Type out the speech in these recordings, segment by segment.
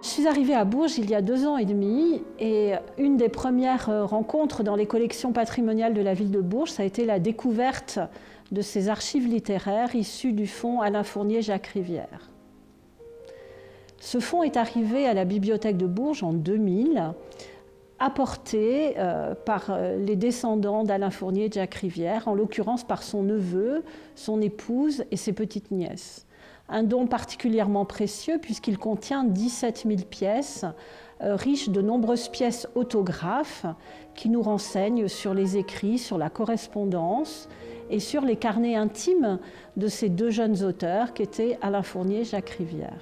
Je suis arrivée à Bourges il y a 2 ans et demi et une des premières rencontres dans les collections patrimoniales de la ville de Bourges, ça a été la découverte de ces archives littéraires issues du fonds Alain Fournier-Jacques Rivière. Ce fonds est arrivé à la bibliothèque de Bourges en 2000, apporté par les descendants d'Alain Fournier et Jacques Rivière, en l'occurrence par son neveu, son épouse et ses petites nièces. Un don particulièrement précieux puisqu'il contient 17 000 pièces, riches de nombreuses pièces autographes qui nous renseignent sur les écrits, sur la correspondance et sur les carnets intimes de ces 2 jeunes auteurs qui étaient Alain Fournier et Jacques Rivière.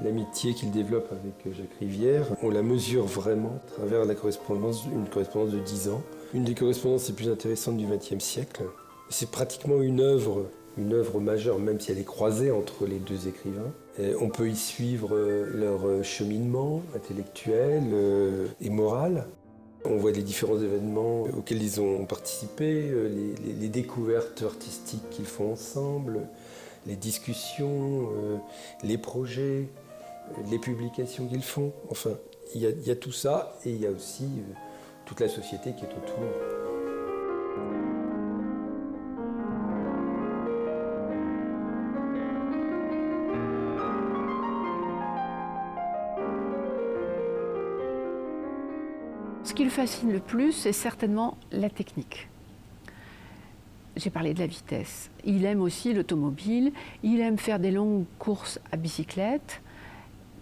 L'amitié qu'il développe avec Jacques Rivière, on la mesure vraiment à travers la correspondance, une correspondance de 10 ans. Une des correspondances les plus intéressantes du XXe siècle. C'est pratiquement une œuvre majeure, même si elle est croisée entre les 2 écrivains. Et on peut y suivre leur cheminement intellectuel et moral. On voit les différents événements auxquels ils ont participé, les découvertes artistiques qu'ils font ensemble, les discussions, les projets, les publications qu'ils font. Enfin, il y a tout ça et il y a aussi toute la société qui est autour. Ce qui le fascine le plus, c'est certainement la technique. J'ai parlé de la vitesse. Il aime aussi l'automobile, il aime faire des longues courses à bicyclette.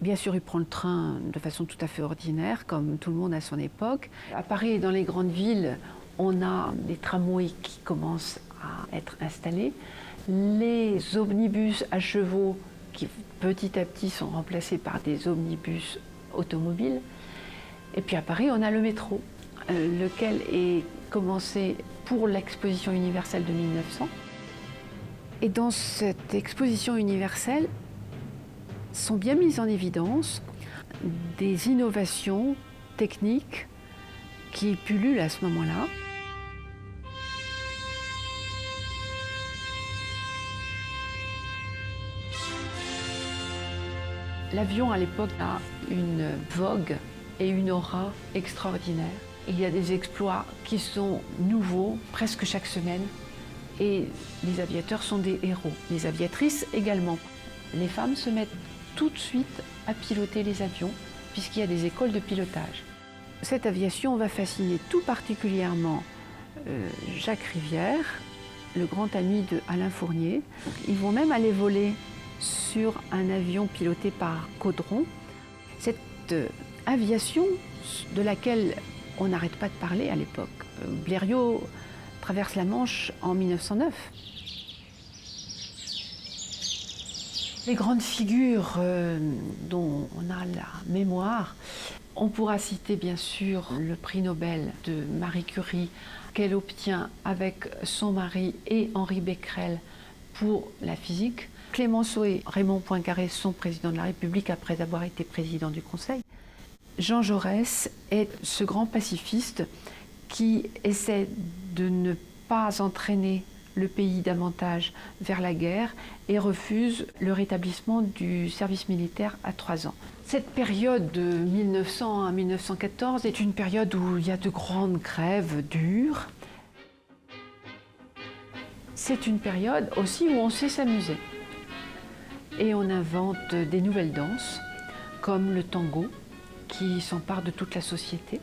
Bien sûr, il prend le train de façon tout à fait ordinaire, comme tout le monde à son époque. À Paris et dans les grandes villes, on a des tramways qui commencent à être installés. Les omnibus à chevaux qui petit à petit sont remplacés par des omnibus automobiles. Et puis à Paris, on a le métro, lequel est commencé pour l'exposition universelle de 1900. Et dans cette exposition universelle sont bien mises en évidence des innovations techniques qui pullulent à ce moment-là. L'avion à l'époque a une vogue et une aura extraordinaire. Il y a des exploits qui sont nouveaux presque chaque semaine et les aviateurs sont des héros. Les aviatrices également. Les femmes se mettent tout de suite à piloter les avions puisqu'il y a des écoles de pilotage. Cette aviation va fasciner tout particulièrement Jacques Rivière, le grand ami de Alain Fournier. Ils vont même aller voler sur un avion piloté par Caudron. Cette aviation de laquelle on n'arrête pas de parler à l'époque. Blériot traverse la Manche en 1909. Les grandes figures dont on a la mémoire, on pourra citer bien sûr le prix Nobel de Marie Curie qu'elle obtient avec son mari et Henri Becquerel pour la physique. Clémenceau et Raymond Poincaré sont présidents de la République après avoir été président du Conseil. Jean Jaurès est ce grand pacifiste qui essaie de ne pas entraîner le pays davantage vers la guerre et refuse le rétablissement du service militaire à 3 ans. Cette période de 1900 à 1914 est une période où il y a de grandes grèves dures. C'est une période aussi où on sait s'amuser. Et on invente des nouvelles danses, comme le tango, qui s'empare de toute la société,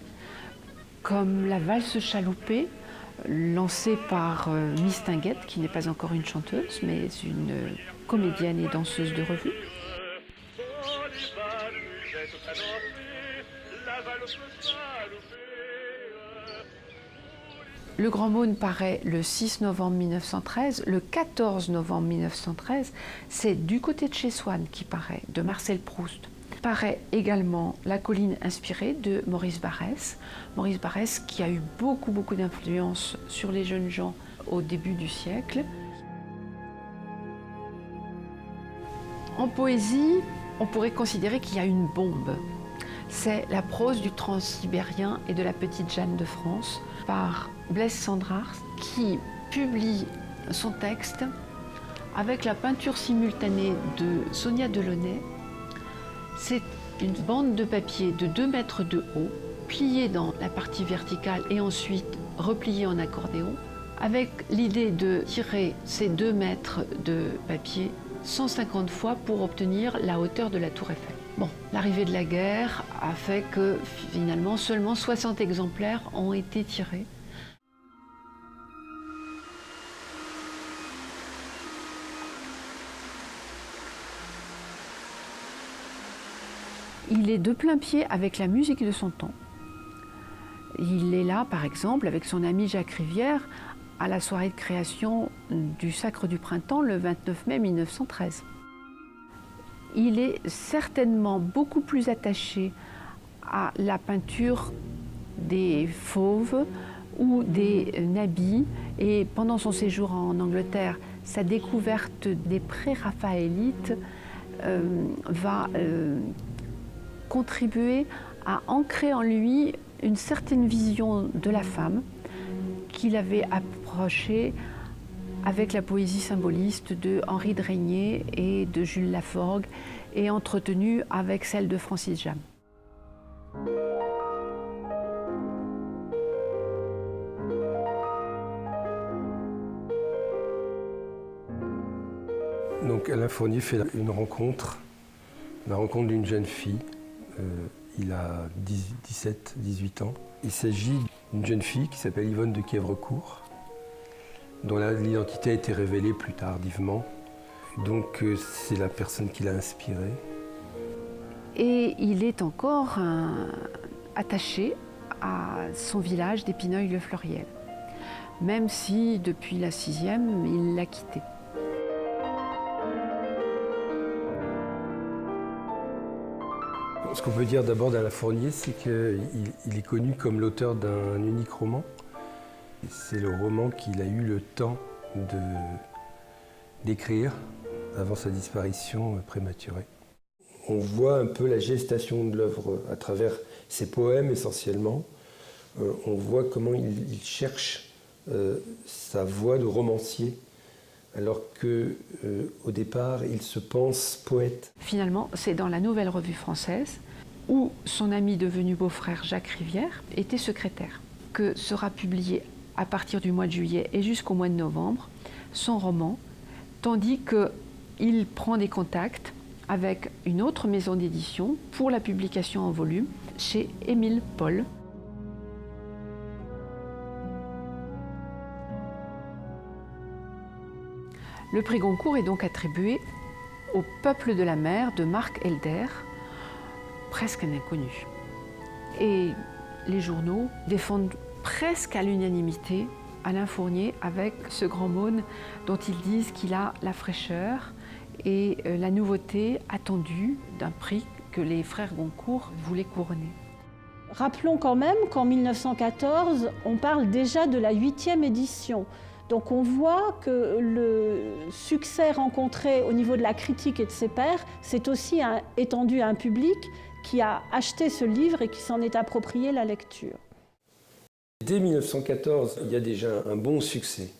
comme la valse chaloupée, lancée par Miss Tinguette, qui n'est pas encore une chanteuse, mais une comédienne et danseuse de revue. Le Grand Maune paraît le 6 novembre 1913. Le 14 novembre 1913, c'est Du côté de chez Swann qui paraît, de Marcel Proust. Paraît également La colline inspirée de Maurice Barrès. Maurice Barrès qui a eu beaucoup d'influence sur les jeunes gens au début du siècle. En poésie, on pourrait considérer qu'il y a une bombe. C'est la prose du Transsibérien et de la petite Jeanne de France par Blaise Cendrars qui publie son texte avec la peinture simultanée de Sonia Delaunay. C'est une bande de papier de 2 mètres de haut, pliée dans la partie verticale et ensuite repliée en accordéon, avec l'idée de tirer ces 2 mètres de papier 150 fois pour obtenir la hauteur de la tour Eiffel. Bon, l'arrivée de la guerre a fait que finalement seulement 60 exemplaires ont été tirés. Il est de plein pied avec la musique de son temps. Il est là, par exemple, avec son ami Jacques Rivière, à la soirée de création du Sacre du Printemps le 29 mai 1913. Il est certainement beaucoup plus attaché à la peinture des fauves ou des nabis. Et pendant son séjour en Angleterre, sa découverte des pré-raphaélites va contribuer à ancrer en lui une certaine vision de la femme qu'il avait approchée avec la poésie symboliste de Henri de Régnier et de Jules Laforgue et entretenue avec celle de Francis Jammes. Donc Alain Fournier fait une rencontre, la rencontre d'une jeune fille. Il a 17-18 ans. Il s'agit d'une jeune fille qui s'appelle Yvonne de Quièvrecourt, dont l'identité a été révélée plus tardivement. Donc c'est la personne qui l'a inspiré. Et il est encore attaché à son village d'Épineuil-le-Fleuriel, même si depuis la 6e, il l'a quitté. Ce qu'on peut dire d'abord d'Alain Fournier, c'est qu'il est connu comme l'auteur d'un unique roman. C'est le roman qu'il a eu le temps d'écrire avant sa disparition prématurée. On voit un peu la gestation de l'œuvre à travers ses poèmes essentiellement. On voit comment il cherche sa voix de romancier, alors qu'au départ, il se pense poète. Finalement, c'est dans la Nouvelle Revue Française, où son ami devenu beau-frère Jacques Rivière était secrétaire, que sera publié à partir du mois de juillet et jusqu'au mois de novembre son roman, tandis qu'il prend des contacts avec une autre maison d'édition pour la publication en volume chez Émile Paul. Le prix Goncourt est donc attribué au Peuple de la mer de Marc Helder, presque un inconnu. Et les journaux défendent presque à l'unanimité Alain Fournier avec ce grand mône dont ils disent qu'il a la fraîcheur et la nouveauté attendue d'un prix que les frères Goncourt voulaient couronner. Rappelons quand même qu'en 1914, on parle déjà de la 8e édition. Donc on voit que le succès rencontré au niveau de la critique et de ses pairs s'est aussi étendu à un public qui a acheté ce livre et qui s'en est approprié la lecture. Dès 1914, il y a déjà un bon succès,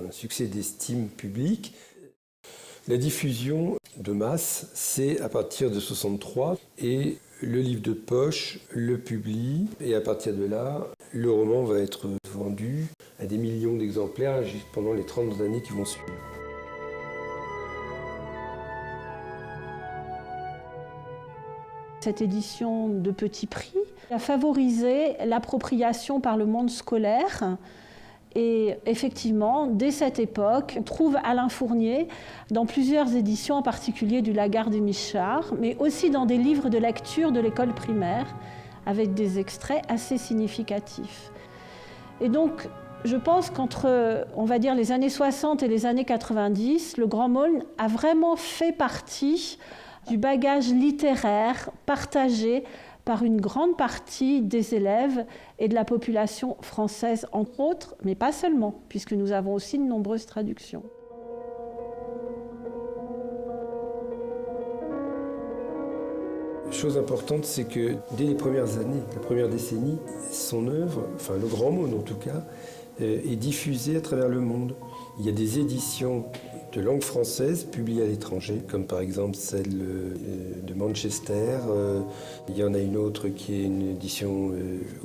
un succès d'estime publique. La diffusion de masse, c'est à partir de 1963 et le livre de poche le publie et à partir de là, le roman va être vendu à des millions d'exemplaires pendant les 30 années qui vont suivre. Cette édition de petit prix a favorisé l'appropriation par le monde scolaire. Et effectivement, dès cette époque, on trouve Alain Fournier dans plusieurs éditions, en particulier du Lagarde et Michard, mais aussi dans des livres de lecture de l'école primaire, avec des extraits assez significatifs. Et donc, je pense qu'entre, on va dire, les années 60 et les années 90, le Grand Mône a vraiment fait partie du bagage littéraire partagé par une grande partie des élèves et de la population française, entre autres, mais pas seulement, puisque nous avons aussi de nombreuses traductions. Chose importante, c'est que dès les premières années, la première décennie, son œuvre, enfin le Grand Mône en tout cas, est diffusée à travers le monde. Il y a des éditions de langue française publiées à l'étranger, comme par exemple celle de Manchester. Il y en a une autre qui est une édition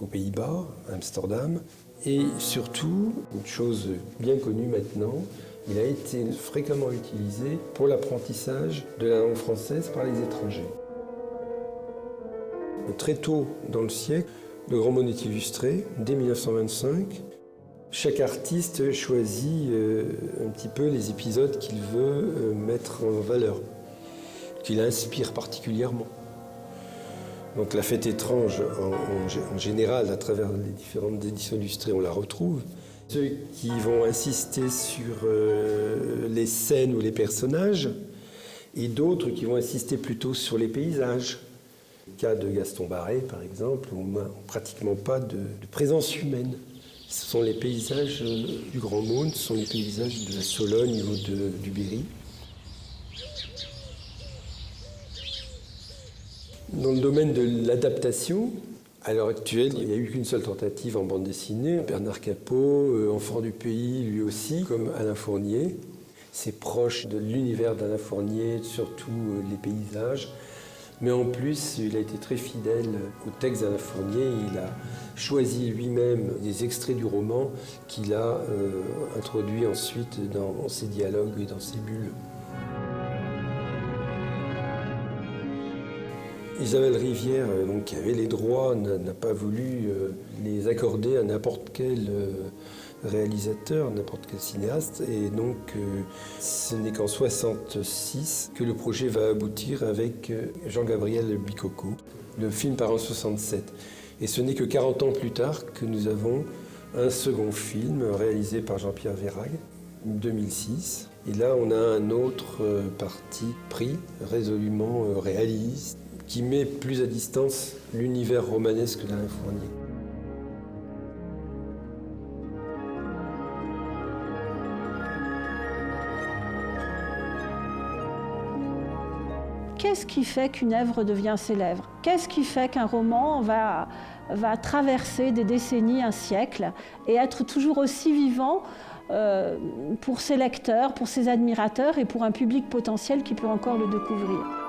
aux Pays-Bas, Amsterdam. Et surtout, une chose bien connue maintenant, il a été fréquemment utilisé pour l'apprentissage de la langue française par les étrangers. Très tôt dans le siècle, le Grand Monde est illustré, dès 1925. Chaque artiste choisit un petit peu les épisodes qu'il veut mettre en valeur, qu'il inspire particulièrement. Donc la fête étrange, en général, à travers les différentes éditions illustrées, on la retrouve. Ceux qui vont insister sur les scènes ou les personnages, et d'autres qui vont insister plutôt sur les paysages. Le cas de Gaston Barré, par exemple, où on n'a pratiquement pas de présence humaine. Ce sont les paysages du Grand Monde, ce sont les paysages de la Sologne ou du Berry. Dans le domaine de l'adaptation, à l'heure actuelle, il n'y a eu qu'une seule tentative en bande dessinée. Bernard Capot, enfant du pays, lui aussi, comme Alain Fournier. C'est proche de l'univers d'Alain Fournier, surtout les paysages. Mais en plus, il a été très fidèle au texte d'Alain Fournier. Il a choisi lui-même des extraits du roman qu'il a introduits ensuite dans ses dialogues et dans ses bulles. Isabelle Rivière, donc, qui avait les droits, n'a pas voulu les accorder à n'importe quel réalisateur, n'importe quel cinéaste. Et donc, ce n'est qu'en 1966 que le projet va aboutir avec Jean-Gabriel Bicocco. Le film part en 1967. Et ce n'est que 40 ans plus tard que nous avons un second film réalisé par Jean-Pierre Vérag, 2006. Et là, on a un autre parti pris, résolument réaliste, qui met plus à distance l'univers romanesque d'Alain Fournier. Qu'est-ce qui fait qu'une œuvre devient célèbre? Qu'est-ce qui fait qu'un roman va traverser des décennies, un siècle, et être toujours aussi vivant pour ses lecteurs, pour ses admirateurs et pour un public potentiel qui peut encore le découvrir?